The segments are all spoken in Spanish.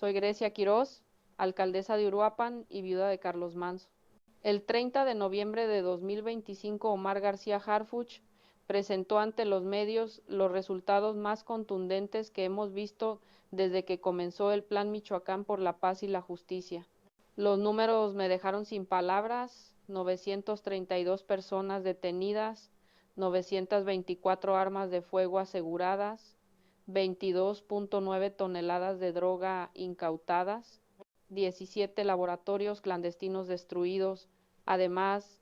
Soy Grecia Quirós, alcaldesa de Uruapan y viuda de Carlos Manso. El 30 de noviembre de 2025, Omar García Harfuch presentó ante los medios los resultados más contundentes que hemos visto desde que comenzó el Plan Michoacán por la Paz y la Justicia. Los números me dejaron sin palabras: 932 personas detenidas, 924 armas de fuego aseguradas, 22.9 toneladas de droga incautadas, 17 laboratorios clandestinos destruidos. Además,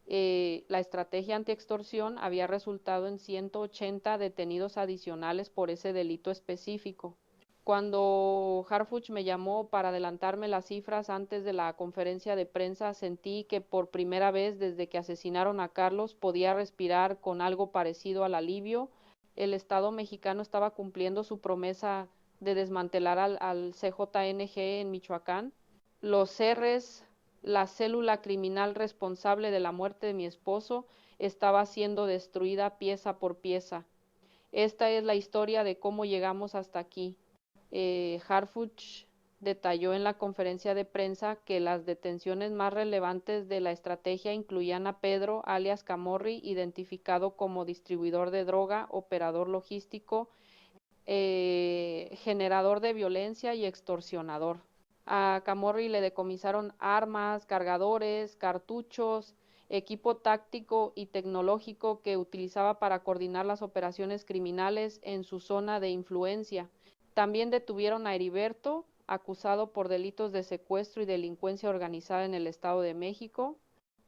la estrategia antiextorsión había resultado en 180 detenidos adicionales por ese delito específico. Cuando Harfuch me llamó para adelantarme las cifras antes de la conferencia de prensa, sentí que por primera vez desde que asesinaron a Carlos podía respirar con algo parecido al alivio. El Estado mexicano estaba cumpliendo su promesa de desmantelar al CJNG en Michoacán. Los Cerres, la célula criminal responsable de la muerte de mi esposo, estaba siendo destruida pieza por pieza. Esta es la historia de cómo llegamos hasta aquí. Harfuch detalló en la conferencia de prensa que las detenciones más relevantes de la estrategia incluían a Pedro, alias Camorri, identificado como distribuidor de droga, operador logístico, generador de violencia y extorsionador. A Camorri le decomisaron armas, cargadores, cartuchos, equipo táctico y tecnológico que utilizaba para coordinar las operaciones criminales en su zona de influencia. También detuvieron a Heriberto, acusado por delitos de secuestro y delincuencia organizada en el Estado de México,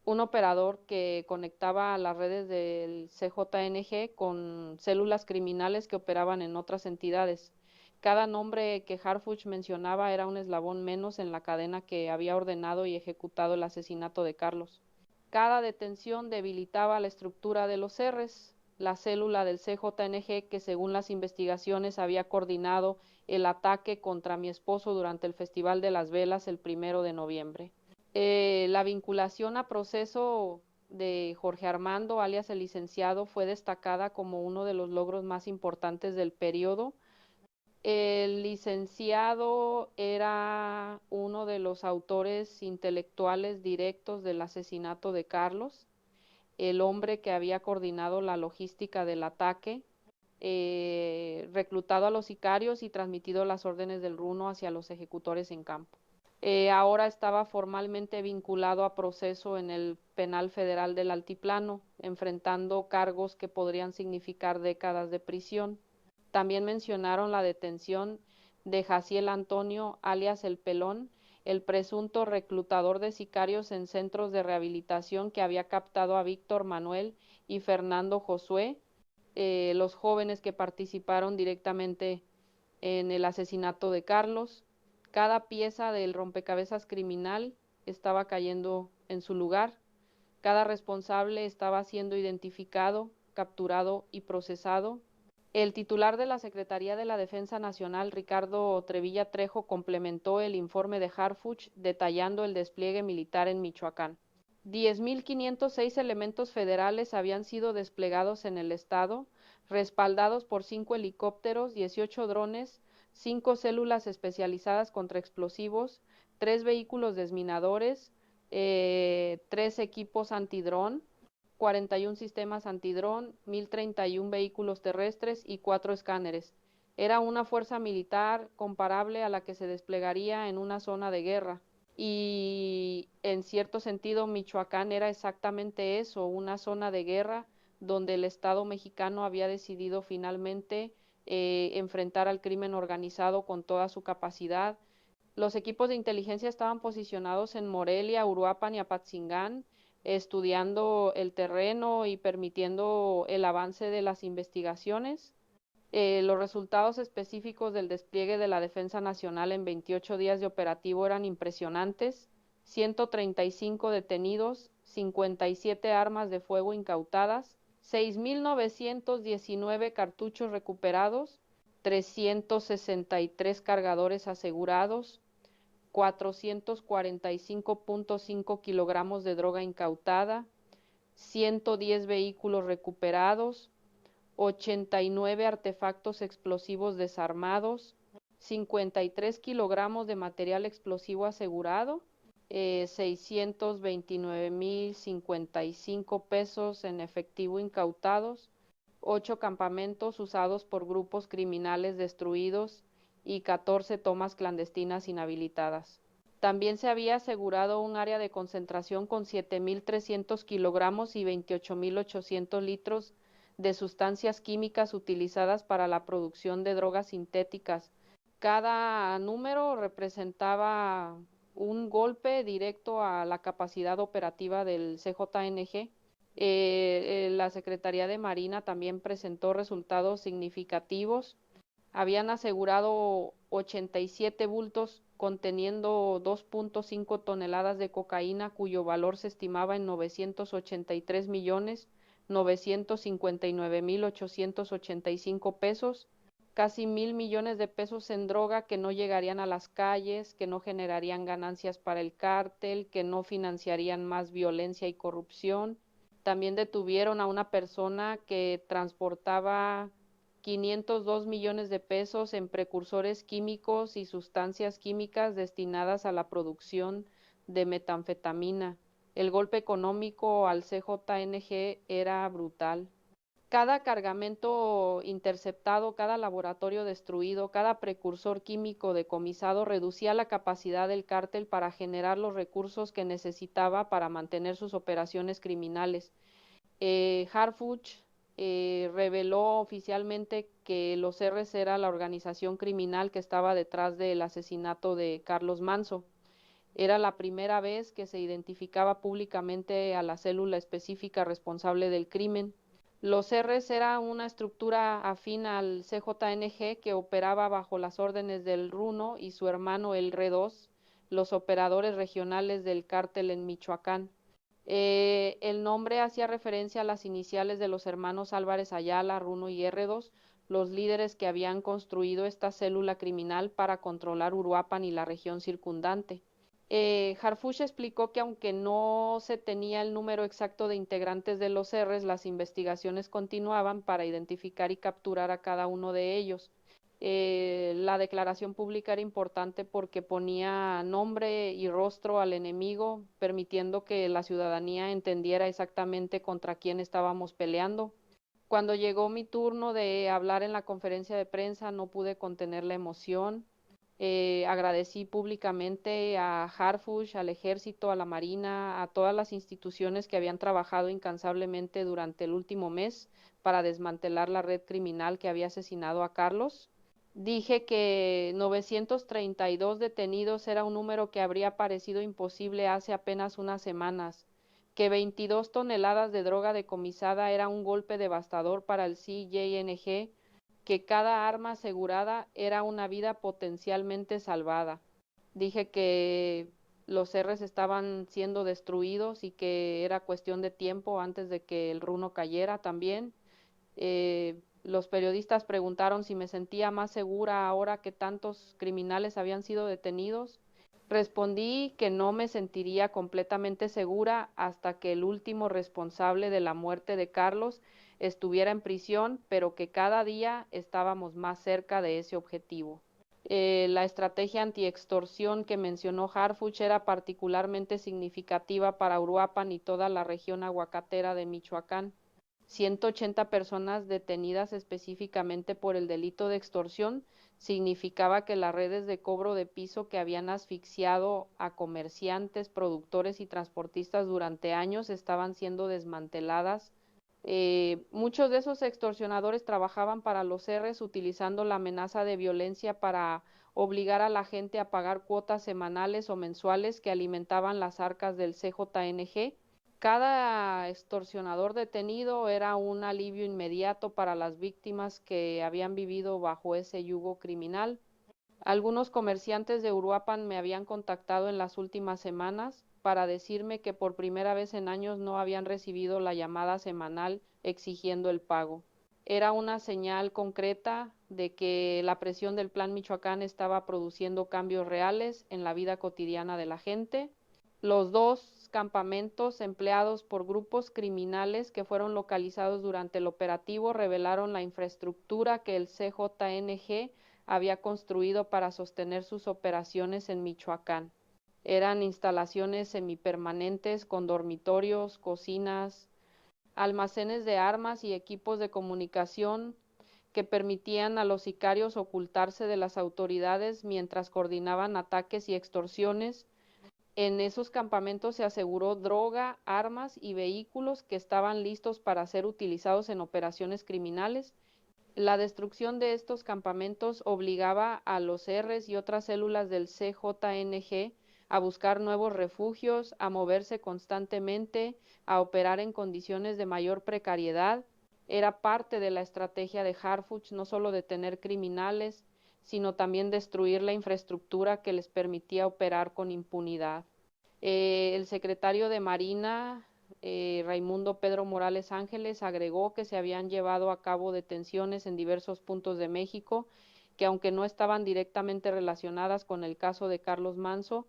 un operador que conectaba a las redes del CJNG con células criminales que operaban en otras entidades. Cada nombre que Harfuch mencionaba era un eslabón menos en la cadena que había ordenado y ejecutado el asesinato de Carlos. Cada detención debilitaba la estructura de los Cerres, la célula del CJNG que según las investigaciones había coordinado el ataque contra mi esposo durante el Festival de las Velas el 1 de noviembre. La vinculación a proceso de Jorge Armando, alias el licenciado, fue destacada como uno de los logros más importantes del periodo. El licenciado era uno de los autores intelectuales directos del asesinato de Carlos, el hombre que había coordinado la logística del ataque, reclutado a los sicarios y transmitido las órdenes del RUNO hacia los ejecutores en campo. Ahora estaba formalmente vinculado a proceso en el Penal Federal del Altiplano, enfrentando cargos que podrían significar décadas de prisión. También mencionaron la detención de Jaciel Antonio, alias El Pelón, el presunto reclutador de sicarios en centros de rehabilitación que había captado a Víctor Manuel y Fernando Josué, los jóvenes que participaron directamente en el asesinato de Carlos. Cada pieza del rompecabezas criminal estaba cayendo en su lugar. Cada responsable estaba siendo identificado, capturado y procesado. El titular de la Secretaría de la Defensa Nacional, Ricardo Trevilla Trejo, complementó el informe de Harfuch detallando el despliegue militar en Michoacán. 10.506 elementos federales habían sido desplegados en el estado, respaldados por 5 helicópteros, 18 drones, 5 células especializadas contra explosivos, 3 vehículos desminadores, 3 equipos antidrón, 41 sistemas antidrón, 1.031 vehículos terrestres y 4 escáneres. Era una fuerza militar comparable a la que se desplegaría en una zona de guerra. Y en cierto sentido Michoacán era exactamente eso, una zona de guerra donde el Estado mexicano había decidido finalmente enfrentar al crimen organizado con toda su capacidad. Los equipos de inteligencia estaban posicionados en Morelia, Uruapan y Apatzingán, estudiando el terreno y permitiendo el avance de las investigaciones. Los resultados específicos del despliegue de la Defensa Nacional en 28 días de operativo eran impresionantes: 135 detenidos, 57 armas de fuego incautadas, 6.919 cartuchos recuperados, 363 cargadores asegurados, 445.5 kilogramos de droga incautada, 110 vehículos recuperados, 89 artefactos explosivos desarmados, 53 kilogramos de material explosivo asegurado, 629,055 pesos en efectivo incautados, 8 campamentos usados por grupos criminales destruidos y 14 tomas clandestinas inhabilitadas. También se había asegurado un área de concentración con 7,300 kilogramos y 28,800 litros de sustancias químicas utilizadas para la producción de drogas sintéticas. Cada número representaba un golpe directo a la capacidad operativa del CJNG. La Secretaría de Marina también presentó resultados significativos. Habían asegurado 87 bultos conteniendo 2.5 toneladas de cocaína, cuyo valor se estimaba en 983,959,885 pesos, casi 1,000 millones de pesos en droga que no llegarían a las calles, que no generarían ganancias para el cártel, que no financiarían más violencia y corrupción. También detuvieron a una persona que transportaba 502 millones de pesos en precursores químicos y sustancias químicas destinadas a la producción de metanfetamina. El golpe económico al CJNG era brutal. Cada cargamento interceptado, cada laboratorio destruido, cada precursor químico decomisado reducía la capacidad del cártel para generar los recursos que necesitaba para mantener sus operaciones criminales. Harfuch reveló oficialmente que los R's era la organización criminal que estaba detrás del asesinato de Carlos Manso. Era la primera vez que se identificaba públicamente a la célula específica responsable del crimen. Los R's era una estructura afín al CJNG que operaba bajo las órdenes del Runo y su hermano el R2, los operadores regionales del cártel en Michoacán. El nombre hacía referencia a las iniciales de los hermanos Álvarez Ayala, Runo y R2, los líderes que habían construido esta célula criminal para controlar Uruapan y la región circundante. Harfuch explicó que aunque no se tenía el número exacto de integrantes de los R's, las investigaciones continuaban para identificar y capturar a cada uno de ellos. La declaración pública era importante porque ponía nombre y rostro al enemigo, permitiendo que la ciudadanía entendiera exactamente contra quién estábamos peleando. Cuando llegó mi turno de hablar en la conferencia de prensa, no pude contener la emoción. Agradecí públicamente a Harfuch, al Ejército, a la Marina, a todas las instituciones que habían trabajado incansablemente durante el último mes para desmantelar la red criminal que había asesinado a Carlos. Dije que 932 detenidos era un número que habría parecido imposible hace apenas unas semanas, que 22 toneladas de droga decomisada era un golpe devastador para el CJNG, que cada arma asegurada era una vida potencialmente salvada. Dije que los R's estaban siendo destruidos y que era cuestión de tiempo antes de que el Runo cayera también. Los periodistas preguntaron si me sentía más segura ahora que tantos criminales habían sido detenidos. Respondí que no me sentiría completamente segura hasta que el último responsable de la muerte de Carlos estuviera en prisión, pero que cada día estábamos más cerca de ese objetivo. La estrategia antiextorsión que mencionó Harfuch era particularmente significativa para Uruapan y toda la región aguacatera de Michoacán. 180 personas detenidas específicamente por el delito de extorsión significaba que las redes de cobro de piso que habían asfixiado a comerciantes, productores y transportistas durante años estaban siendo desmanteladas. Muchos de esos extorsionadores trabajaban para los R's utilizando la amenaza de violencia para obligar a la gente a pagar cuotas semanales o mensuales que alimentaban las arcas del CJNG. Cada extorsionador detenido era un alivio inmediato para las víctimas que habían vivido bajo ese yugo criminal. Algunos comerciantes de Uruapan me habían contactado en las últimas semanas para decirme que por primera vez en años no habían recibido la llamada semanal exigiendo el pago. Era una señal concreta de que la presión del Plan Michoacán estaba produciendo cambios reales en la vida cotidiana de la gente. Los 2 campamentos empleados por grupos criminales que fueron localizados durante el operativo revelaron la infraestructura que el CJNG había construido para sostener sus operaciones en Michoacán. Eran instalaciones semipermanentes con dormitorios, cocinas, almacenes de armas y equipos de comunicación que permitían a los sicarios ocultarse de las autoridades mientras coordinaban ataques y extorsiones. En esos campamentos se aseguró droga, armas y vehículos que estaban listos para ser utilizados en operaciones criminales. La destrucción de estos campamentos obligaba a los Rs y otras células del CJNG a buscar nuevos refugios, a moverse constantemente, a operar en condiciones de mayor precariedad. Era parte de la estrategia de Harfuch no solo detener criminales, sino también destruir la infraestructura que les permitía operar con impunidad. El secretario de Marina, Raimundo Pedro Morales Ángeles, agregó que se habían llevado a cabo detenciones en diversos puntos de México, que aunque no estaban directamente relacionadas con el caso de Carlos Manso,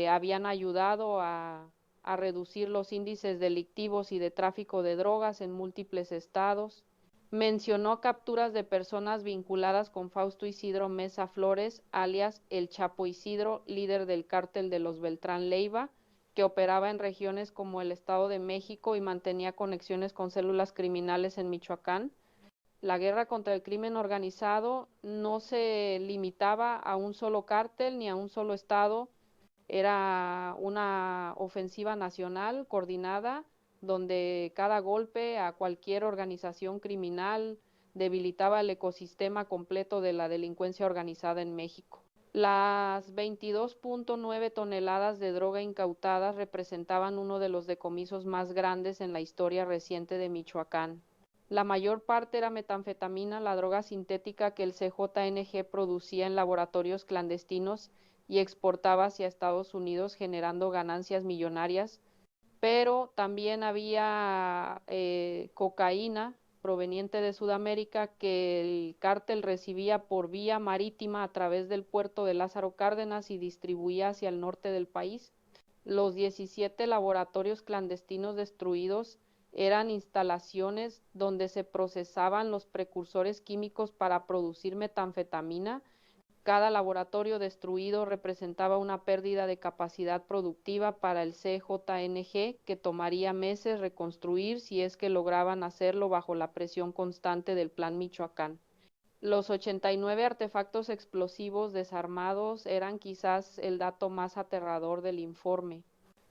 habían ayudado a reducir los índices delictivos y de tráfico de drogas en múltiples estados. Mencionó capturas de personas vinculadas con Fausto Isidro Mesa Flores, alias El Chapo Isidro, líder del cártel de los Beltrán Leiva, que operaba en regiones como el Estado de México y mantenía conexiones con células criminales en Michoacán. La guerra contra el crimen organizado no se limitaba a un solo cártel ni a un solo estado, era una ofensiva nacional coordinada donde cada golpe a cualquier organización criminal debilitaba el ecosistema completo de la delincuencia organizada en México. Las 22.9 toneladas de droga incautadas representaban uno de los decomisos más grandes en la historia reciente de Michoacán. La mayor parte era metanfetamina, la droga sintética que el CJNG producía en laboratorios clandestinos y exportaba hacia Estados Unidos generando ganancias millonarias, pero también había cocaína proveniente de Sudamérica que el cártel recibía por vía marítima a través del puerto de Lázaro Cárdenas y distribuía hacia el norte del país. Los 17 laboratorios clandestinos destruidos eran instalaciones donde se procesaban los precursores químicos para producir metanfetamina. Cada laboratorio destruido representaba una pérdida de capacidad productiva para el CJNG que tomaría meses reconstruir si es que lograban hacerlo bajo la presión constante del Plan Michoacán. Los 89 artefactos explosivos desarmados eran quizás el dato más aterrador del informe.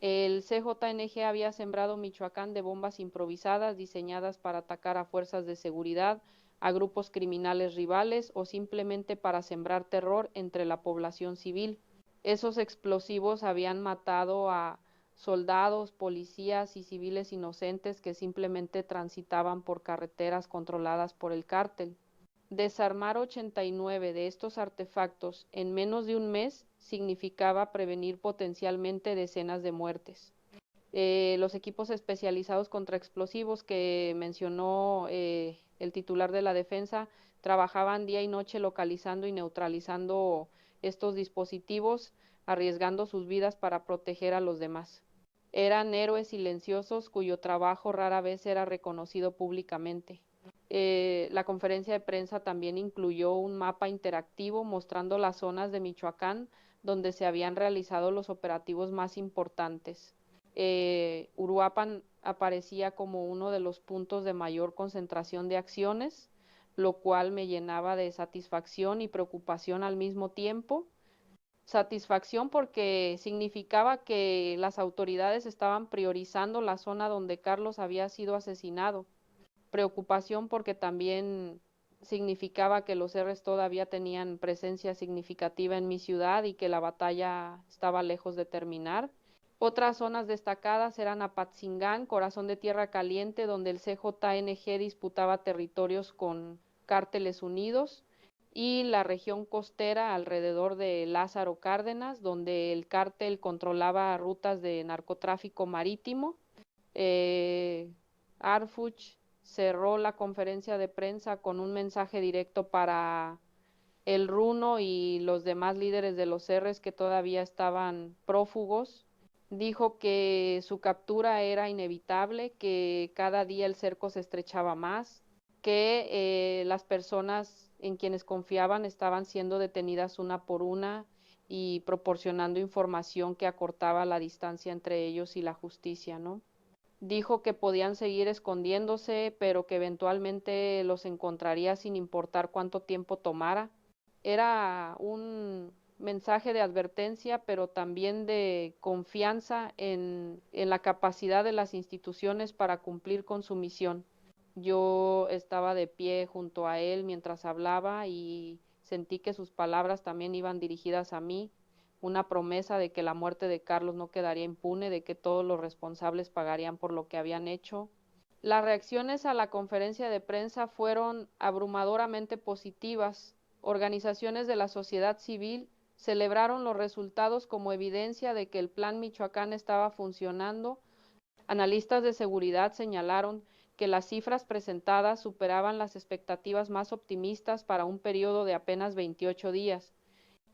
El CJNG había sembrado Michoacán de bombas improvisadas diseñadas para atacar a fuerzas de seguridad, a grupos criminales rivales o simplemente para sembrar terror entre la población civil. Esos explosivos habían matado a soldados, policías y civiles inocentes que simplemente transitaban por carreteras controladas por el cártel. Desarmar 89 de estos artefactos en menos de un mes significaba prevenir potencialmente decenas de muertes. Los equipos especializados contra explosivos que mencionó el titular de la defensa trabajaban día y noche localizando y neutralizando estos dispositivos, arriesgando sus vidas para proteger a los demás. Eran héroes silenciosos cuyo trabajo rara vez era reconocido públicamente. La conferencia de prensa también incluyó un mapa interactivo mostrando las zonas de Michoacán donde se habían realizado los operativos más importantes. Uruapan aparecía como uno de los puntos de mayor concentración de acciones, lo cual me llenaba de satisfacción y preocupación al mismo tiempo. Satisfacción porque significaba que las autoridades estaban priorizando la zona donde Carlos había sido asesinado. Preocupación porque también significaba que los Rs todavía tenían presencia significativa en mi ciudad y que la batalla estaba lejos de terminar. Otras zonas destacadas eran Apatzingán, corazón de tierra caliente, donde el CJNG disputaba territorios con cárteles unidos, y la región costera alrededor de Lázaro Cárdenas, donde el cártel controlaba rutas de narcotráfico marítimo. Harfuch cerró la conferencia de prensa con un mensaje directo para el Runo y los demás líderes de los Rs que todavía estaban prófugos. Dijo que su captura era inevitable, que cada día el cerco se estrechaba más, que las personas en quienes confiaban estaban siendo detenidas una por una y proporcionando información que acortaba la distancia entre ellos y la justicia, ¿no? Dijo que podían seguir escondiéndose, pero que eventualmente los encontraría sin importar cuánto tiempo tomara. Era un mensaje de advertencia, pero también de confianza en la capacidad de las instituciones para cumplir con su misión. Yo estaba de pie junto a él mientras hablaba y sentí que sus palabras también iban dirigidas a mí, una promesa de que la muerte de Carlos no quedaría impune, de que todos los responsables pagarían por lo que habían hecho. Las reacciones a la conferencia de prensa fueron abrumadoramente positivas. Organizaciones de la sociedad civil celebraron los resultados como evidencia de que el Plan Michoacán estaba funcionando. Analistas de seguridad señalaron que las cifras presentadas superaban las expectativas más optimistas para un periodo de apenas 28 días.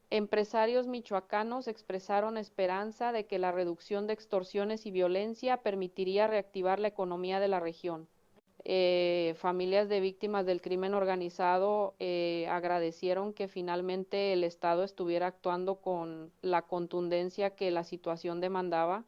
Empresarios michoacanos expresaron esperanza de que la reducción de extorsiones y violencia permitiría reactivar la economía de la región. Familias de víctimas del crimen organizado agradecieron que finalmente el Estado estuviera actuando con la contundencia que la situación demandaba,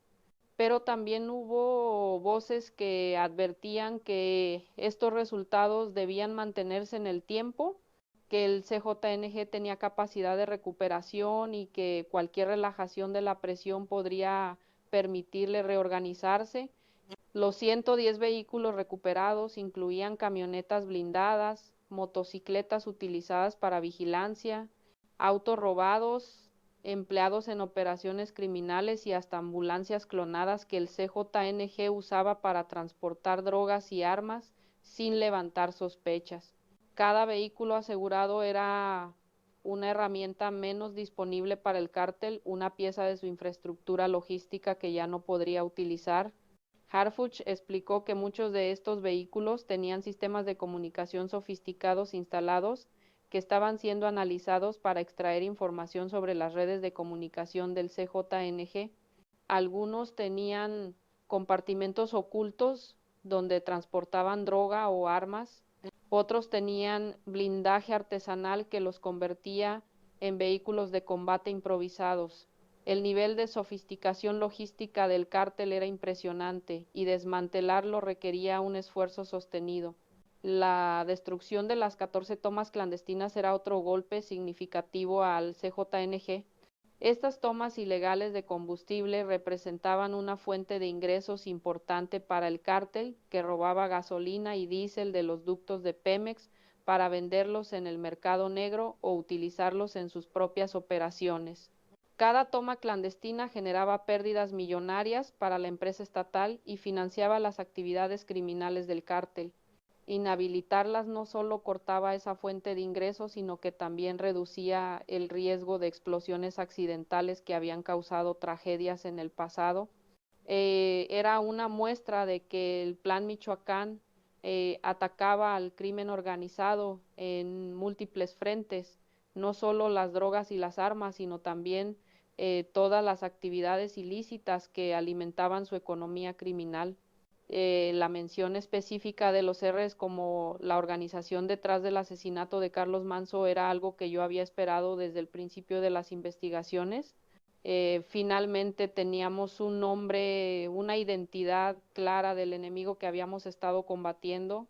pero también hubo voces que advertían que estos resultados debían mantenerse en el tiempo, que el CJNG tenía capacidad de recuperación y que cualquier relajación de la presión podría permitirle reorganizarse. Los 110 vehículos recuperados incluían camionetas blindadas, motocicletas utilizadas para vigilancia, autos robados, empleados en operaciones criminales y hasta ambulancias clonadas que el CJNG usaba para transportar drogas y armas sin levantar sospechas. Cada vehículo asegurado era una herramienta menos disponible para el cártel, una pieza de su infraestructura logística que ya no podría utilizar. Harfuch explicó que muchos de estos vehículos tenían sistemas de comunicación sofisticados instalados que estaban siendo analizados para extraer información sobre las redes de comunicación del CJNG. Algunos tenían compartimentos ocultos donde transportaban droga o armas. Otros tenían blindaje artesanal que los convertía en vehículos de combate improvisados. El nivel de sofisticación logística del cártel era impresionante y desmantelarlo requería un esfuerzo sostenido. La destrucción de las 14 tomas clandestinas era otro golpe significativo al CJNG. Estas tomas ilegales de combustible representaban una fuente de ingresos importante para el cártel, que robaba gasolina y diésel de los ductos de Pemex para venderlos en el mercado negro o utilizarlos en sus propias operaciones. Cada toma clandestina generaba pérdidas millonarias para la empresa estatal y financiaba las actividades criminales del cártel. Inhabilitarlas no solo cortaba esa fuente de ingresos, sino que también reducía el riesgo de explosiones accidentales que habían causado tragedias en el pasado. Era una muestra de que el Plan Michoacán atacaba al crimen organizado en múltiples frentes, no solo las drogas y las armas, sino también todas las actividades ilícitas que alimentaban su economía criminal. La mención específica de los R's como la organización detrás del asesinato de Carlos Manzo era algo que yo había esperado desde el principio de las investigaciones. Finalmente teníamos un nombre, una identidad clara del enemigo que habíamos estado combatiendo.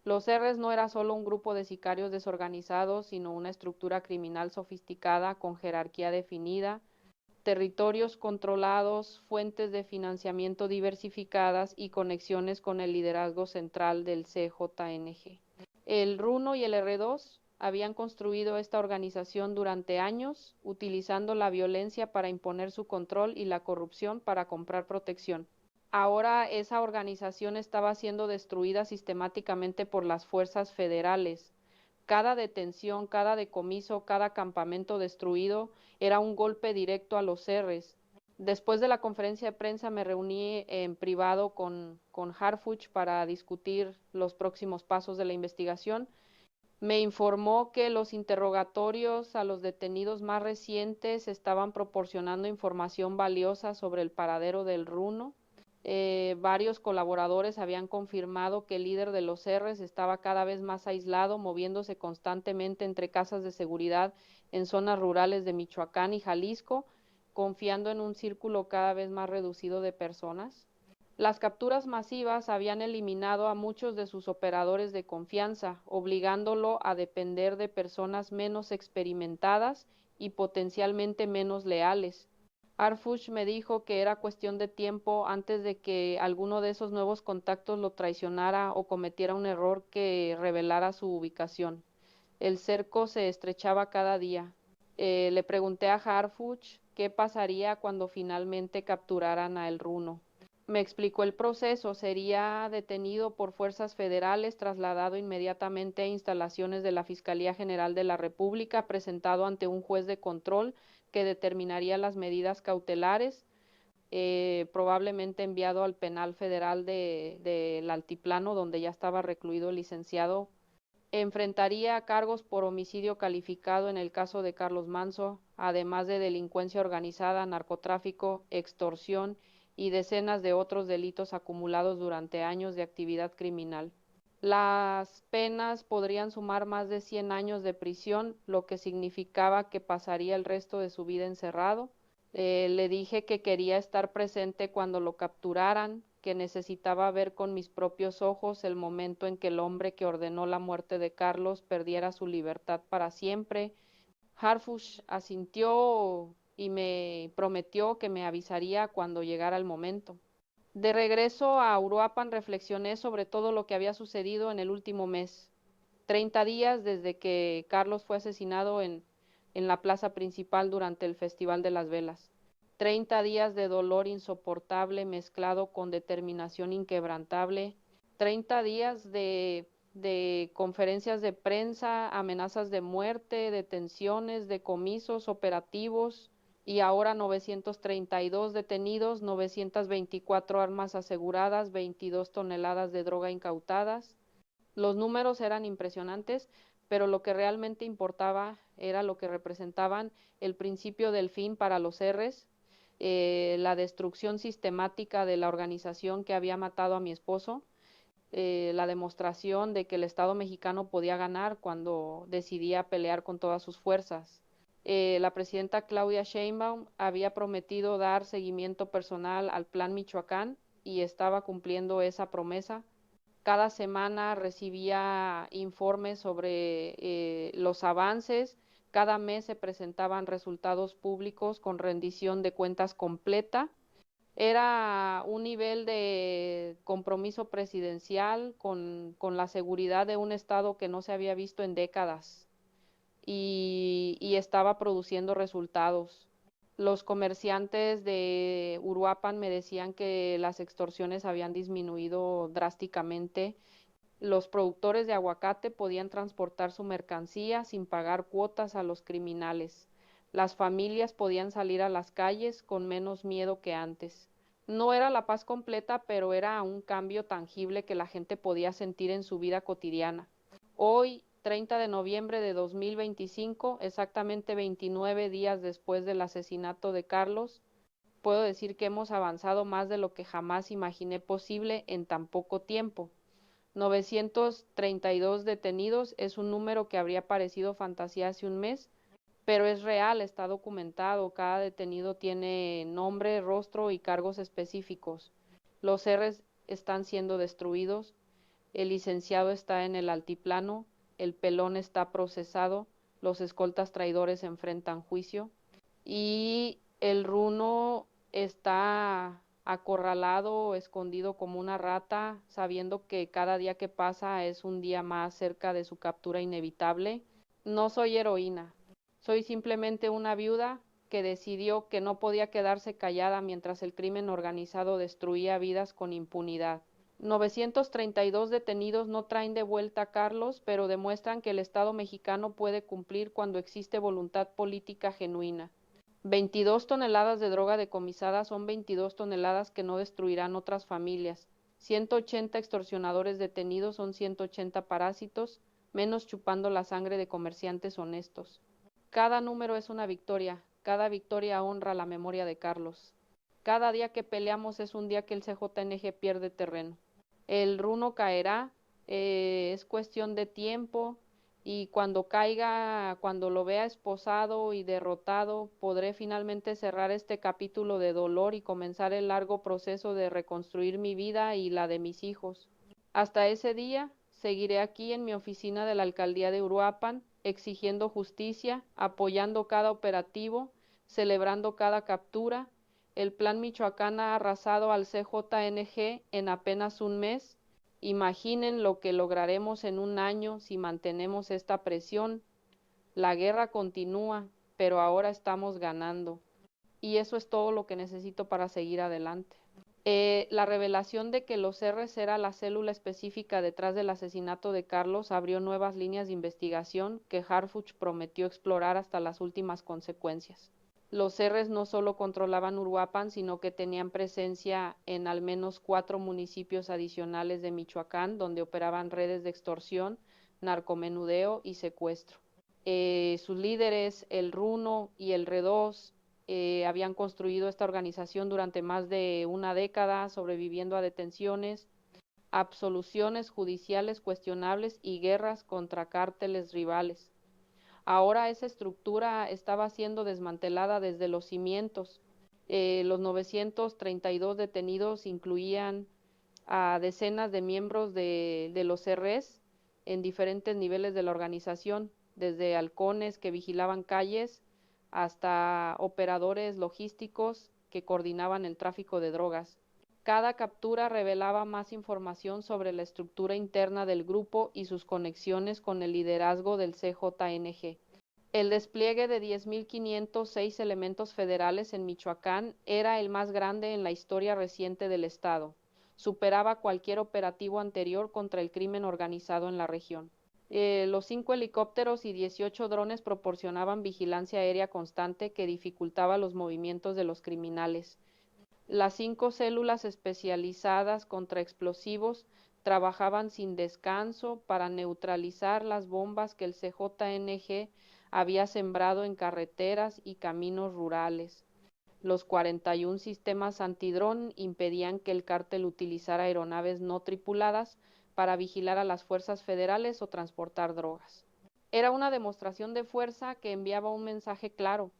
Los R's no era solo un grupo de sicarios desorganizados, sino una estructura criminal sofisticada con jerarquía definida, territorios controlados, fuentes de financiamiento diversificadas y conexiones con el liderazgo central del CJNG. El RUNO y el R2 habían construido esta organización durante años, utilizando la violencia para imponer su control y la corrupción para comprar protección. Ahora esa organización estaba siendo destruida sistemáticamente por las fuerzas federales. Cada detención, cada decomiso, cada campamento destruido era un golpe directo a los R's. Después de la conferencia de prensa me reuní en privado con Harfuch para discutir los próximos pasos de la investigación. Me informó que los interrogatorios a los detenidos más recientes estaban proporcionando información valiosa sobre el paradero del Runo. Varios colaboradores habían confirmado que el líder de los R's estaba cada vez más aislado, moviéndose constantemente entre casas de seguridad en zonas rurales de Michoacán y Jalisco, confiando en un círculo cada vez más reducido de personas. Las capturas masivas habían eliminado a muchos de sus operadores de confianza, obligándolo a depender de personas menos experimentadas y potencialmente menos leales. Harfuch me dijo que era cuestión de tiempo antes de que alguno de esos nuevos contactos lo traicionara o cometiera un error que revelara su ubicación. El cerco se estrechaba cada día. Le pregunté a Harfuch qué pasaría cuando finalmente capturaran a El Runo. Me explicó el proceso: sería detenido por fuerzas federales, trasladado inmediatamente a instalaciones de la Fiscalía General de la República, presentado ante un juez de control que determinaría las medidas cautelares, probablemente enviado al penal federal del Altiplano, donde ya estaba recluido el licenciado. Enfrentaría cargos por homicidio calificado en el caso de Carlos Manzo, además de delincuencia organizada, narcotráfico, extorsión y decenas de otros delitos acumulados durante años de actividad criminal. Las penas podrían sumar más de 100 años de prisión, lo que significaba que pasaría el resto de su vida encerrado. Le dije que quería estar presente cuando lo capturaran, que necesitaba ver con mis propios ojos el momento en que el hombre que ordenó la muerte de Carlos perdiera su libertad para siempre. Harfuch asintió y me prometió que me avisaría cuando llegara el momento. De regreso a Uruapan reflexioné sobre todo lo que había sucedido en el último mes. 30 días desde que Carlos fue asesinado en la plaza principal durante el Festival de las Velas. 30 días de dolor insoportable mezclado con determinación inquebrantable. 30 días de conferencias de prensa, amenazas de muerte, detenciones, decomisos, operativos, y ahora 932 detenidos, 924 armas aseguradas, 22 toneladas de droga incautadas. Los números eran impresionantes, pero lo que realmente importaba era lo que representaban: el principio del fin para los R's, la destrucción sistemática de la organización que había matado a mi esposo, la demostración de que el Estado mexicano podía ganar cuando decidía pelear con todas sus fuerzas. La presidenta Claudia Sheinbaum había prometido dar seguimiento personal al Plan Michoacán y estaba cumpliendo esa promesa. Cada semana recibía informes sobre los avances, cada mes se presentaban resultados públicos con rendición de cuentas completa. Era un nivel de compromiso presidencial con la seguridad de un Estado que no se había visto en décadas, y estaba produciendo resultados. Los comerciantes de Uruapan me decían que las extorsiones habían disminuido drásticamente. Los productores de aguacate podían transportar su mercancía sin pagar cuotas a los criminales. Las familias podían salir a las calles con menos miedo que antes. No era la paz completa, pero era un cambio tangible que la gente podía sentir en su vida cotidiana. Hoy, 30 de noviembre de 2025, exactamente 29 días después del asesinato de Carlos, puedo decir que hemos avanzado más de lo que jamás imaginé posible en tan poco tiempo. 932 detenidos es un número que habría parecido fantasía hace un mes, pero es real, está documentado. Cada detenido tiene nombre, rostro y cargos específicos. Los R's están siendo destruidos, el licenciado está en el altiplano, el pelón está procesado, los escoltas traidores enfrentan juicio y el Runo está acorralado, escondido como una rata, sabiendo que cada día que pasa es un día más cerca de su captura inevitable. No soy heroína, soy simplemente una viuda que decidió que no podía quedarse callada mientras el crimen organizado destruía vidas con impunidad. 932 detenidos no traen de vuelta a Carlos, pero demuestran que el Estado mexicano puede cumplir cuando existe voluntad política genuina. 22 toneladas de droga decomisada son 22 toneladas que no destruirán otras familias. 180 extorsionadores detenidos son 180 parásitos, menos chupando la sangre de comerciantes honestos. Cada número es una victoria, cada victoria honra la memoria de Carlos. Cada día que peleamos es un día que el CJNG pierde terreno. El runo caerá, es cuestión de tiempo y cuando caiga, cuando lo vea esposado y derrotado, podré finalmente cerrar este capítulo de dolor y comenzar el largo proceso de reconstruir mi vida y la de mis hijos. Hasta ese día, seguiré aquí en mi oficina de la alcaldía de Uruapan, exigiendo justicia, apoyando cada operativo, celebrando cada captura. El Plan Michoacán ha arrasado al CJNG en apenas un mes. Imaginen lo que lograremos en un año si mantenemos esta presión. La guerra continúa, pero ahora estamos ganando. Y eso es todo lo que necesito para seguir adelante. La revelación de que los R's era la célula específica detrás del asesinato de Carlos abrió nuevas líneas de investigación que Harfuch prometió explorar hasta las últimas consecuencias. Los R's no solo controlaban Uruapan, sino que tenían presencia en al menos 4 municipios adicionales de Michoacán, donde operaban redes de extorsión, narcomenudeo y secuestro. Sus líderes, el Runo y el R2, habían construido esta organización durante más de una década, sobreviviendo a detenciones, absoluciones judiciales cuestionables y guerras contra cárteles rivales. Ahora esa estructura estaba siendo desmantelada desde los cimientos. Los 932 detenidos incluían a decenas de miembros de los RS en diferentes niveles de la organización, desde halcones que vigilaban calles hasta operadores logísticos que coordinaban el tráfico de drogas. Cada captura revelaba más información sobre la estructura interna del grupo y sus conexiones con el liderazgo del CJNG. El despliegue de 10.506 elementos federales en Michoacán era el más grande en la historia reciente del estado. Superaba cualquier operativo anterior contra el crimen organizado en la región. Los 5 helicópteros y 18 drones proporcionaban vigilancia aérea constante que dificultaba los movimientos de los criminales. Las 5 células especializadas contra explosivos trabajaban sin descanso para neutralizar las bombas que el CJNG había sembrado en carreteras y caminos rurales. Los 41 sistemas antidrón impedían que el cártel utilizara aeronaves no tripuladas para vigilar a las fuerzas federales o transportar drogas. Era una demostración de fuerza que enviaba un mensaje claro.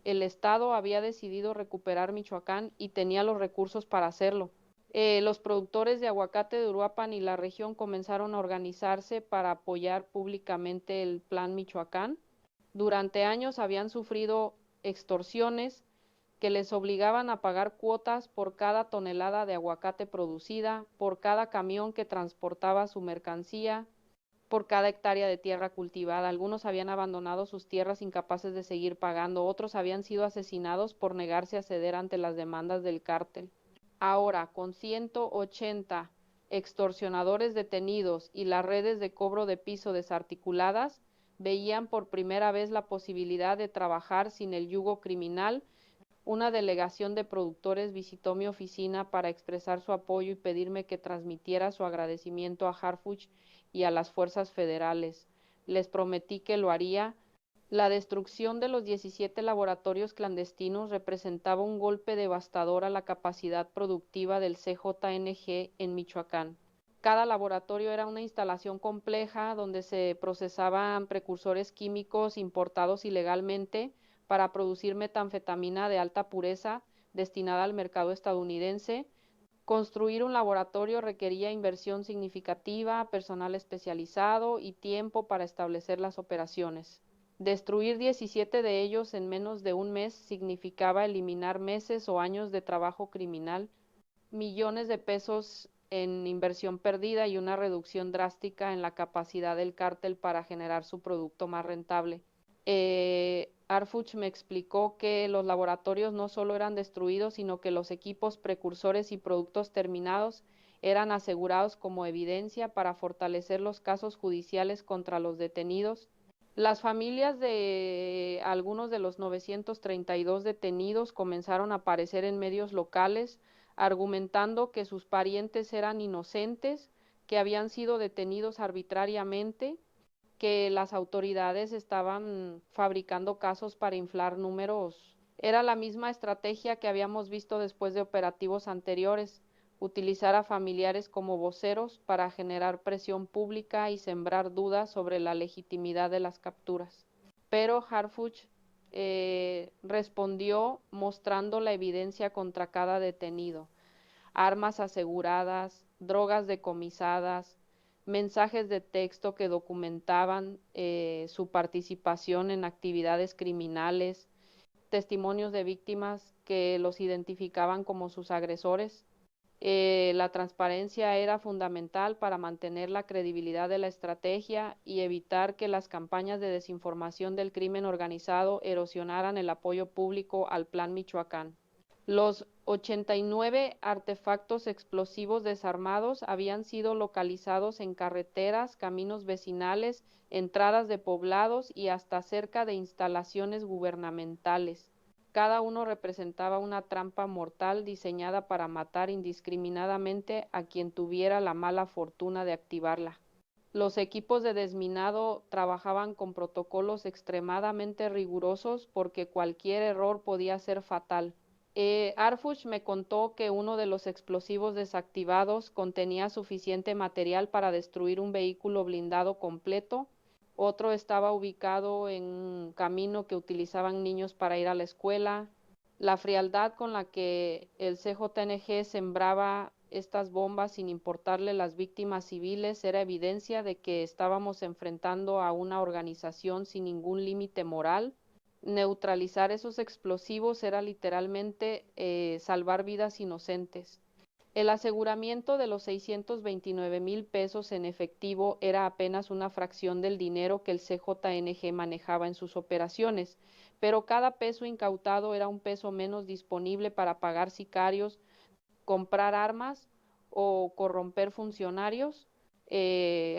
El Estado había decidido recuperar Michoacán y tenía los recursos para hacerlo. Los productores de aguacate de Uruapan y la región comenzaron a organizarse para apoyar públicamente el Plan Michoacán. Durante años habían sufrido extorsiones que les obligaban a pagar cuotas por cada tonelada de aguacate producida, por cada camión que transportaba su mercancía, por cada hectárea de tierra cultivada. Algunos habían abandonado sus tierras incapaces de seguir pagando, otros habían sido asesinados por negarse a ceder ante las demandas del cártel. Ahora, con 180 extorsionadores detenidos y las redes de cobro de piso desarticuladas, veían por primera vez la posibilidad de trabajar sin el yugo criminal. Una delegación de productores visitó mi oficina para expresar su apoyo y pedirme que transmitiera su agradecimiento a Harfuch y a las fuerzas federales. Les prometí que lo haría. La destrucción de los 17 laboratorios clandestinos representaba un golpe devastador a la capacidad productiva del CJNG en Michoacán. Cada laboratorio era una instalación compleja donde se procesaban precursores químicos importados ilegalmente para producir metanfetamina de alta pureza destinada al mercado estadounidense. Construir un laboratorio requería inversión significativa, personal especializado y tiempo para establecer las operaciones. Destruir 17 de ellos en menos de un mes significaba eliminar meses o años de trabajo criminal, millones de pesos en inversión perdida y una reducción drástica en la capacidad del cártel para generar su producto más rentable. Harfuch me explicó que los laboratorios no solo eran destruidos, sino que los equipos precursores y productos terminados eran asegurados como evidencia para fortalecer los casos judiciales contra los detenidos. Las familias de algunos de los 932 detenidos comenzaron a aparecer en medios locales, argumentando que sus parientes eran inocentes, que habían sido detenidos arbitrariamente, que las autoridades estaban fabricando casos para inflar números Era la misma estrategia que habíamos visto después de operativos anteriores, utilizar a familiares como voceros para generar presión pública y sembrar dudas sobre la legitimidad de las capturas. Pero Harfuch respondió mostrando la evidencia contra cada detenido: armas aseguradas, drogas decomisadas, mensajes de texto que documentaban su participación en actividades criminales, testimonios de víctimas que los identificaban como sus agresores. La transparencia era fundamental para mantener la credibilidad de la estrategia y evitar que las campañas de desinformación del crimen organizado erosionaran el apoyo público al Plan Michoacán. Los 89 artefactos explosivos desarmados habían sido localizados en carreteras, caminos vecinales, entradas de poblados y hasta cerca de instalaciones gubernamentales. Cada uno representaba una trampa mortal diseñada para matar indiscriminadamente a quien tuviera la mala fortuna de activarla. Los equipos de desminado trabajaban con protocolos extremadamente rigurosos porque cualquier error podía ser fatal. Harfuch me contó que uno de los explosivos desactivados contenía suficiente material para destruir un vehículo blindado completo. Otro estaba ubicado en un camino que utilizaban niños para ir a la escuela. La frialdad con la que el CJNG sembraba estas bombas sin importarle las víctimas civiles era evidencia de que estábamos enfrentando a una organización sin ningún límite moral. Neutralizar esos explosivos era literalmente salvar vidas inocentes. El aseguramiento de los 629,000 pesos en efectivo era apenas una fracción del dinero que el CJNG manejaba en sus operaciones, pero cada peso incautado era un peso menos disponible para pagar sicarios, comprar armas o corromper funcionarios.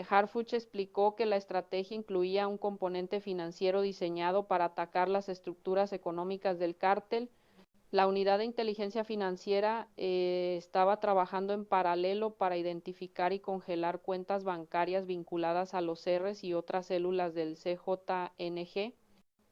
Harfuch explicó que la estrategia incluía un componente financiero diseñado para atacar las estructuras económicas del cártel. La unidad de inteligencia financiera estaba trabajando en paralelo para identificar y congelar cuentas bancarias vinculadas a los Rs y otras células del CJNG.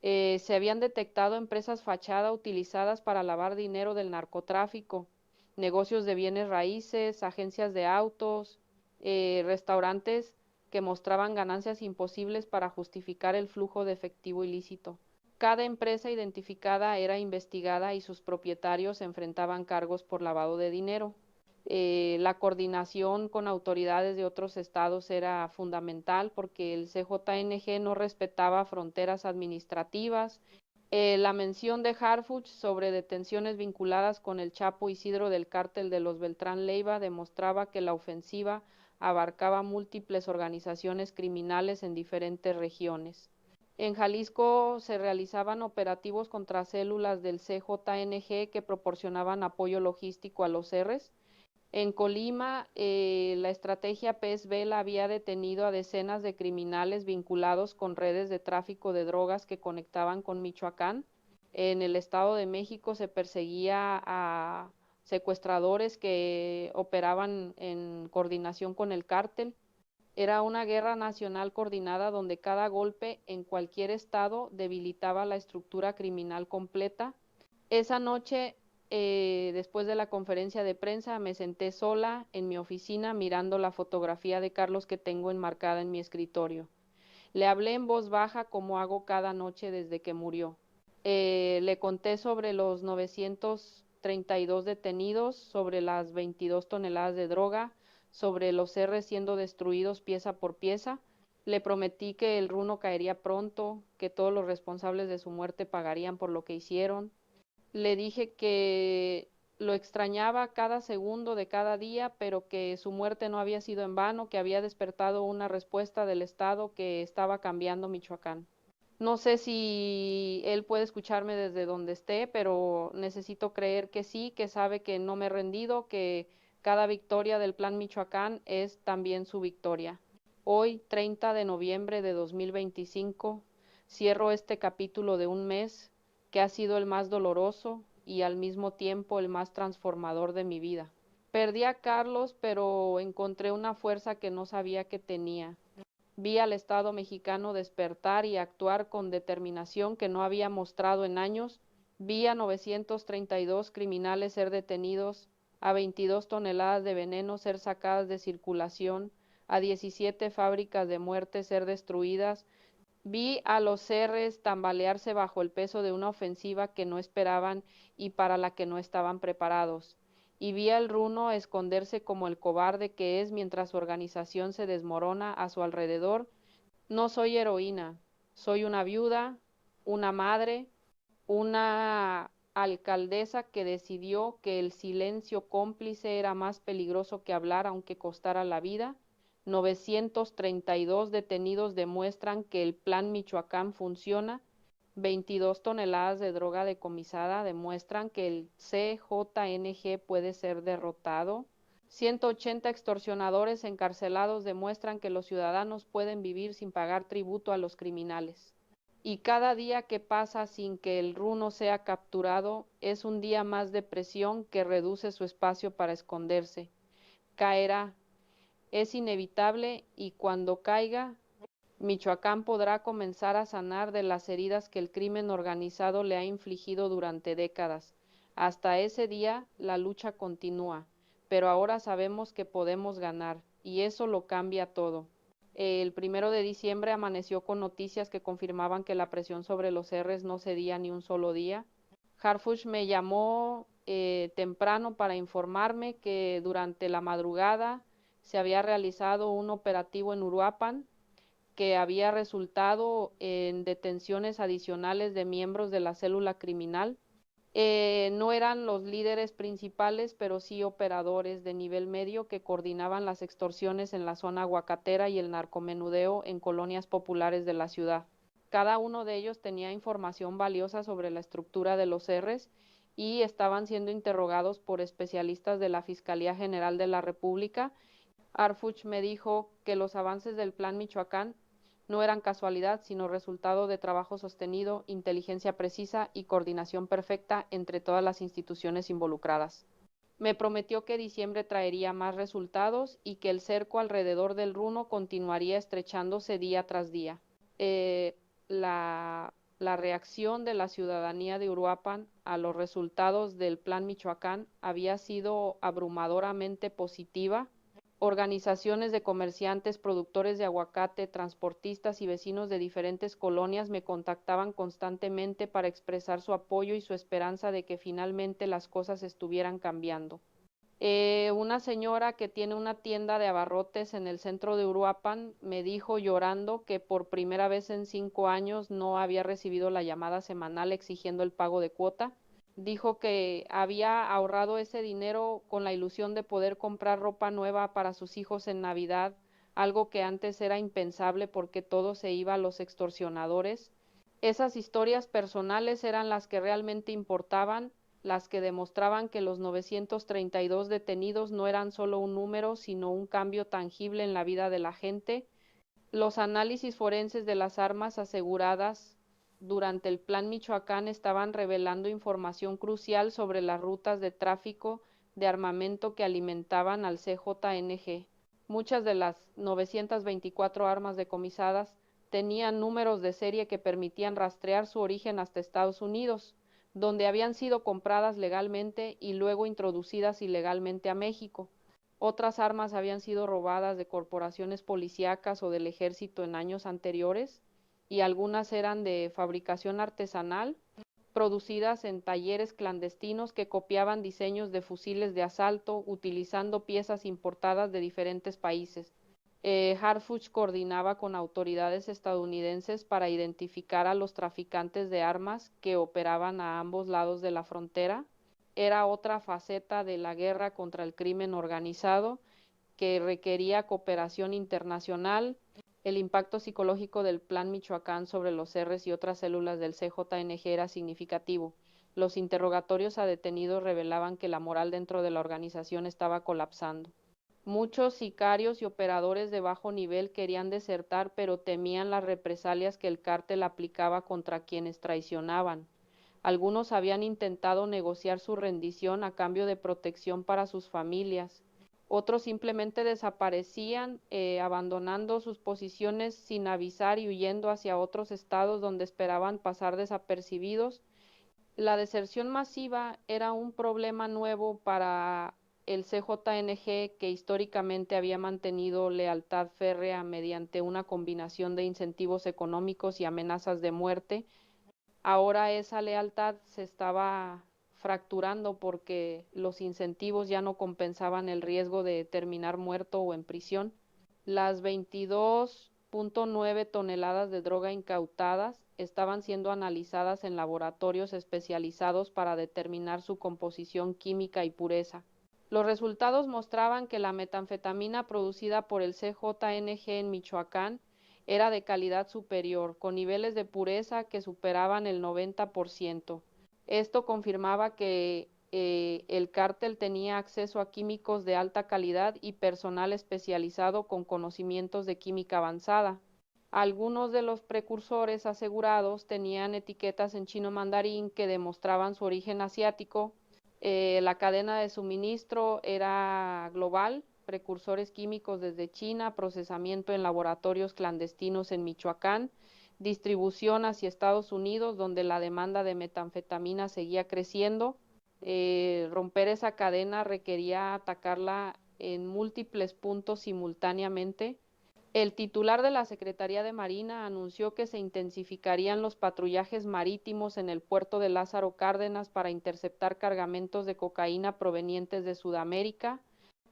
Se habían detectado empresas fachada utilizadas para lavar dinero del narcotráfico, negocios de bienes raíces, agencias de autos, restaurantes que mostraban ganancias imposibles para justificar el flujo de efectivo ilícito. Cada empresa identificada era investigada y sus propietarios enfrentaban cargos por lavado de dinero. La coordinación con autoridades de otros estados era fundamental porque el CJNG no respetaba fronteras administrativas. La mención de Harfuch sobre detenciones vinculadas con el Chapo Isidro del cártel de los Beltrán Leiva demostraba que la ofensiva abarcaba múltiples organizaciones criminales en diferentes regiones. En Jalisco se realizaban operativos contra células del CJNG que proporcionaban apoyo logístico a los Rs. En Colima, la estrategia Pez Vela había detenido a decenas de criminales vinculados con redes de tráfico de drogas que conectaban con Michoacán. En el Estado de México se perseguía a secuestradores que operaban en coordinación con el cártel. Era una guerra nacional coordinada donde cada golpe en cualquier estado debilitaba la estructura criminal completa. Esa noche, después de la conferencia de prensa, me senté sola en mi oficina mirando la fotografía de Carlos que tengo enmarcada en mi escritorio. Le hablé en voz baja como hago cada noche desde que murió. Le conté sobre los 932 detenidos, sobre las 22 toneladas de droga, sobre los R siendo destruidos pieza por pieza. Le prometí que el Runo caería pronto, que todos los responsables de su muerte pagarían por lo que hicieron. Le dije que lo extrañaba cada segundo de cada día, pero que su muerte no había sido en vano, que había despertado una respuesta del Estado que estaba cambiando Michoacán. No sé si él puede escucharme desde donde esté, pero necesito creer que sí, que sabe que no me he rendido, que cada victoria del Plan Michoacán es también su victoria. Hoy, 30 de noviembre de 2025, cierro este capítulo de un mes que ha sido el más doloroso y al mismo tiempo el más transformador de mi vida. Perdí a Carlos, pero encontré una fuerza que no sabía que tenía. Vi al Estado mexicano despertar y actuar con determinación que no había mostrado en años. Vi a 932 criminales ser detenidos, a 22 toneladas de veneno ser sacadas de circulación, a 17 fábricas de muerte ser destruidas. Vi a los Cerres tambalearse bajo el peso de una ofensiva que no esperaban y para la que no estaban preparados. Y vi al Runo esconderse como el cobarde que es mientras su organización se desmorona a su alrededor. No soy heroína, soy una viuda, una madre, una alcaldesa que decidió que el silencio cómplice era más peligroso que hablar aunque costara la vida. 932 detenidos demuestran que el Plan Michoacán funciona. 22 toneladas de droga decomisada demuestran que el CJNG puede ser derrotado. 180 extorsionadores encarcelados demuestran que los ciudadanos pueden vivir sin pagar tributo a los criminales. Y cada día que pasa sin que el Runo sea capturado es un día más de presión que reduce su espacio para esconderse. Caerá, es inevitable, y cuando caiga, Michoacán podrá comenzar a sanar de las heridas que el crimen organizado le ha infligido durante décadas. Hasta ese día, la lucha continúa, pero ahora sabemos que podemos ganar, y eso lo cambia todo. El 1 de diciembre amaneció con noticias que confirmaban que la presión sobre los R's no cedía ni un solo día. Harfuch me llamó temprano para informarme que durante la madrugada se había realizado un operativo en Uruapan que había resultado en detenciones adicionales de miembros de la célula criminal. No eran los líderes principales, pero sí operadores de nivel medio que coordinaban las extorsiones en la zona aguacatera y el narcomenudeo en colonias populares de la ciudad. Cada uno de ellos tenía información valiosa sobre la estructura de los R's y estaban siendo interrogados por especialistas de la Fiscalía General de la República. Harfuch me dijo que los avances del Plan Michoacán no eran casualidad, sino resultado de trabajo sostenido, inteligencia precisa y coordinación perfecta entre todas las instituciones involucradas. Me prometió que diciembre traería más resultados y que el cerco alrededor del Runo continuaría estrechándose día tras día. Eh, la reacción de la ciudadanía de Uruapan a los resultados del Plan Michoacán había sido abrumadoramente positiva. Organizaciones de comerciantes, productores de aguacate, transportistas y vecinos de diferentes colonias me contactaban constantemente para expresar su apoyo y su esperanza de que finalmente las cosas estuvieran cambiando. Una señora que tiene una tienda de abarrotes en el centro de Uruapan me dijo llorando que por primera vez en 5 años no había recibido la llamada semanal exigiendo el pago de cuota. Dijo que había ahorrado ese dinero con la ilusión de poder comprar ropa nueva para sus hijos en Navidad, algo que antes era impensable porque todo se iba a los extorsionadores. Esas historias personales eran las que realmente importaban, las que demostraban que los 932 detenidos no eran solo un número, sino un cambio tangible en la vida de la gente. Los análisis forenses de las armas aseguradas durante el Plan Michoacán estaban revelando información crucial sobre las rutas de tráfico de armamento que alimentaban al CJNG. Muchas de las 924 armas decomisadas tenían números de serie que permitían rastrear su origen hasta Estados Unidos, donde habían sido compradas legalmente y luego introducidas ilegalmente a México. Otras armas habían sido robadas de corporaciones policíacas o del ejército en años anteriores, y algunas eran de fabricación artesanal, producidas en talleres clandestinos que copiaban diseños de fusiles de asalto utilizando piezas importadas de diferentes países. Harfuch coordinaba con autoridades estadounidenses para identificar a los traficantes de armas que operaban a ambos lados de la frontera. Era otra faceta de la guerra contra el crimen organizado que requería cooperación internacional. El impacto psicológico del Plan Michoacán sobre los R's y otras células del CJNG era significativo. Los interrogatorios a detenidos revelaban que la moral dentro de la organización estaba colapsando. Muchos sicarios y operadores de bajo nivel querían desertar, pero temían las represalias que el cártel aplicaba contra quienes traicionaban. Algunos habían intentado negociar su rendición a cambio de protección para sus familias. Otros simplemente desaparecían, abandonando sus posiciones sin avisar y huyendo hacia otros estados donde esperaban pasar desapercibidos. La deserción masiva era un problema nuevo para el CJNG, que históricamente había mantenido lealtad férrea mediante una combinación de incentivos económicos y amenazas de muerte. Ahora esa lealtad se estaba fracturando porque los incentivos ya no compensaban el riesgo de terminar muerto o en prisión. Las 22.9 toneladas de droga incautadas estaban siendo analizadas en laboratorios especializados para determinar su composición química y pureza. Los resultados mostraban que la metanfetamina producida por el CJNG en Michoacán era de calidad superior, con niveles de pureza que superaban el 90%. Esto confirmaba que el cártel tenía acceso a químicos de alta calidad y personal especializado con conocimientos de química avanzada. Algunos de los precursores asegurados tenían etiquetas en chino mandarín que demostraban su origen asiático. La cadena de suministro era global, precursores químicos desde China, procesamiento en laboratorios clandestinos en Michoacán, distribución hacia Estados Unidos, donde la demanda de metanfetamina seguía creciendo. Romper esa cadena requería atacarla en múltiples puntos simultáneamente. El titular de la Secretaría de Marina anunció que se intensificarían los patrullajes marítimos en el puerto de Lázaro Cárdenas para interceptar cargamentos de cocaína provenientes de Sudamérica.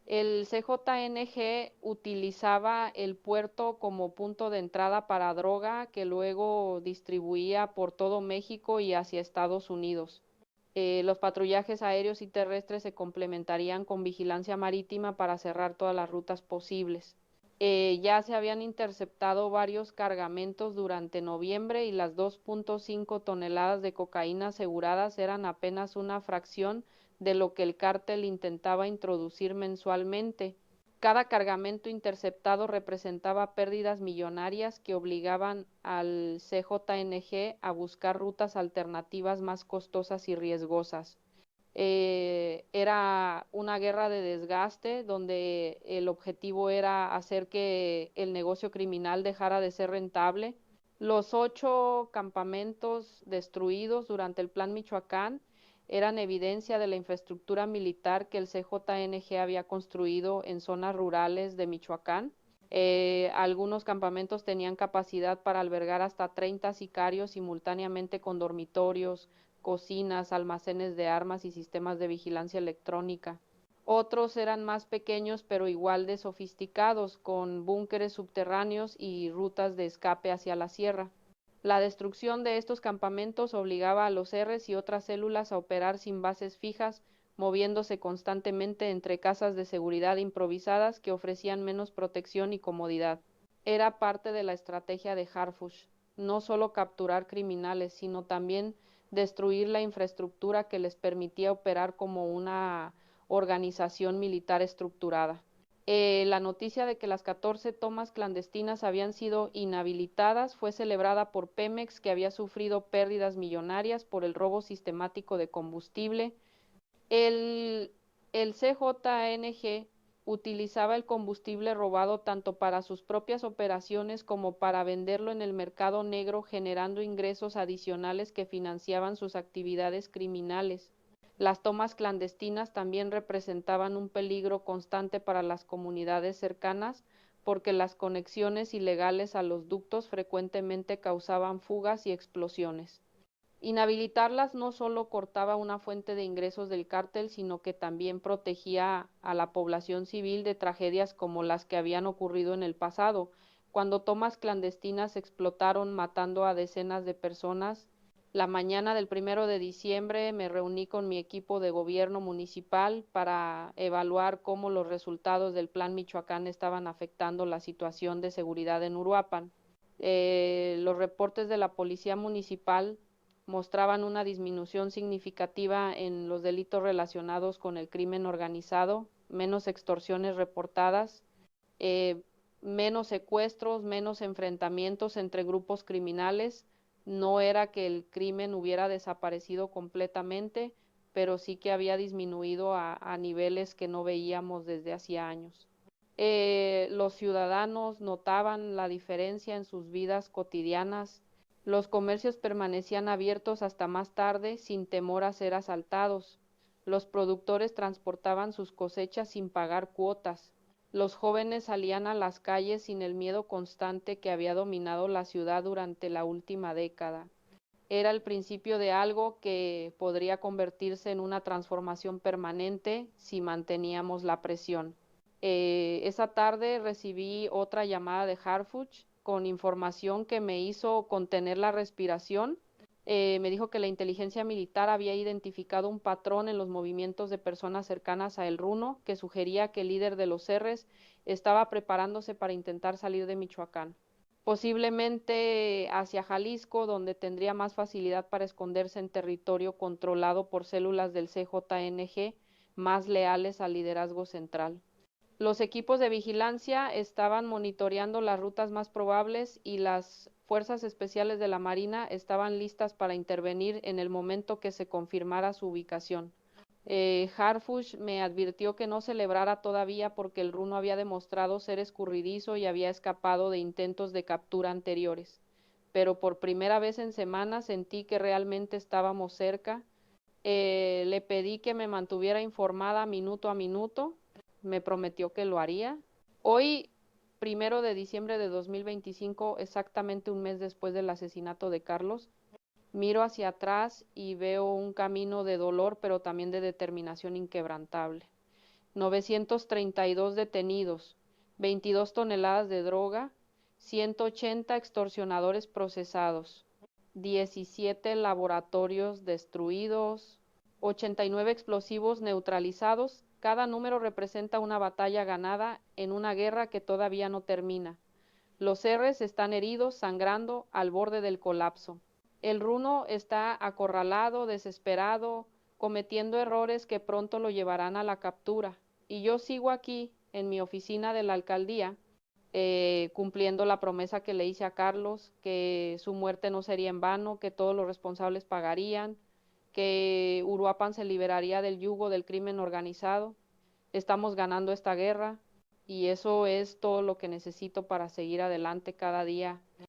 El CJNG utilizaba el puerto como punto de entrada para droga que luego distribuía por todo México y hacia Estados Unidos. Los patrullajes aéreos y terrestres se complementarían con vigilancia marítima para cerrar todas las rutas posibles. Ya se habían interceptado varios cargamentos durante noviembre y las 2.5 toneladas de cocaína aseguradas eran apenas una fracción de lo que el cártel intentaba introducir mensualmente. Cada cargamento interceptado representaba pérdidas millonarias que obligaban al CJNG a buscar rutas alternativas más costosas y riesgosas. Era una guerra de desgaste donde el objetivo era hacer que el negocio criminal dejara de ser rentable. Los 8 campamentos destruidos durante el Plan Michoacán eran evidencia de la infraestructura militar que el CJNG había construido en zonas rurales de Michoacán. Algunos campamentos tenían capacidad para albergar hasta 30 sicarios simultáneamente con dormitorios, cocinas, almacenes de armas y sistemas de vigilancia electrónica. Otros eran más pequeños pero igual de sofisticados, con búnkeres subterráneos y rutas de escape hacia la sierra. La destrucción de estos campamentos obligaba a los Rs y otras células a operar sin bases fijas, moviéndose constantemente entre casas de seguridad improvisadas que ofrecían menos protección y comodidad. Era parte de la estrategia de Harfush, no solo capturar criminales, sino también destruir la infraestructura que les permitía operar como una organización militar estructurada. La noticia de que las 14 tomas clandestinas habían sido inhabilitadas fue celebrada por Pemex, que había sufrido pérdidas millonarias por el robo sistemático de combustible. El, el CJNG utilizaba el combustible robado tanto para sus propias operaciones como para venderlo en el mercado negro, generando ingresos adicionales que financiaban sus actividades criminales. Las tomas clandestinas también representaban un peligro constante para las comunidades cercanas, porque las conexiones ilegales a los ductos frecuentemente causaban fugas y explosiones. Inhabilitarlas no solo cortaba una fuente de ingresos del cártel, sino que también protegía a la población civil de tragedias como las que habían ocurrido en el pasado, cuando tomas clandestinas explotaron matando a decenas de personas. La mañana del 1 de diciembre me reuní con mi equipo de gobierno municipal para evaluar cómo los resultados del Plan Michoacán estaban afectando la situación de seguridad en Uruapan. Los reportes de la policía municipal mostraban una disminución significativa en los delitos relacionados con el crimen organizado, menos extorsiones reportadas, eh, menos secuestros, menos enfrentamientos entre grupos criminales. No era que el crimen hubiera desaparecido completamente, pero sí que había disminuido a niveles que no veíamos desde hacía años. Los ciudadanos notaban la diferencia en sus vidas cotidianas. Los comercios permanecían abiertos hasta más tarde sin temor a ser asaltados. Los productores transportaban sus cosechas sin pagar cuotas. Los jóvenes salían a las calles sin el miedo constante que había dominado la ciudad durante la última década. Era el principio de algo que podría convertirse en una transformación permanente si manteníamos la presión. Esa tarde recibí otra llamada de Harfuch con información que me hizo contener la respiración. Me dijo que la inteligencia militar había identificado un patrón en los movimientos de personas cercanas a El Runo que sugería que el líder de los R's estaba preparándose para intentar salir de Michoacán, posiblemente hacia Jalisco, donde tendría más facilidad para esconderse en territorio controlado por células del CJNG más leales al liderazgo central. Los equipos de vigilancia estaban monitoreando las rutas más probables y las fuerzas especiales de la Marina estaban listas para intervenir en el momento que se confirmara su ubicación. Harfuch me advirtió que no celebrara todavía porque el runo había demostrado ser escurridizo y había escapado de intentos de captura anteriores. Pero por primera vez en semanas sentí que realmente estábamos cerca. Le pedí que me mantuviera informada minuto a minuto. Me prometió que lo haría. Hoy, 1 de diciembre de 2025, exactamente un mes después del asesinato de Carlos, miro hacia atrás y veo un camino de dolor, pero también de determinación inquebrantable. 932 detenidos, 22 toneladas de droga, 180 extorsionadores procesados, 17 laboratorios destruidos, 89 explosivos neutralizados. Cada número representa una batalla ganada en una guerra que todavía no termina. Los R's están heridos, sangrando, al borde del colapso. El runo está acorralado, desesperado, cometiendo errores que pronto lo llevarán a la captura. Y yo sigo aquí, en mi oficina de la alcaldía, cumpliendo la promesa que le hice a Carlos, que su muerte no sería en vano, que todos los responsables pagarían, que Uruapan se liberaría del yugo del crimen organizado. Estamos ganando esta guerra y eso es todo lo que necesito para seguir adelante cada día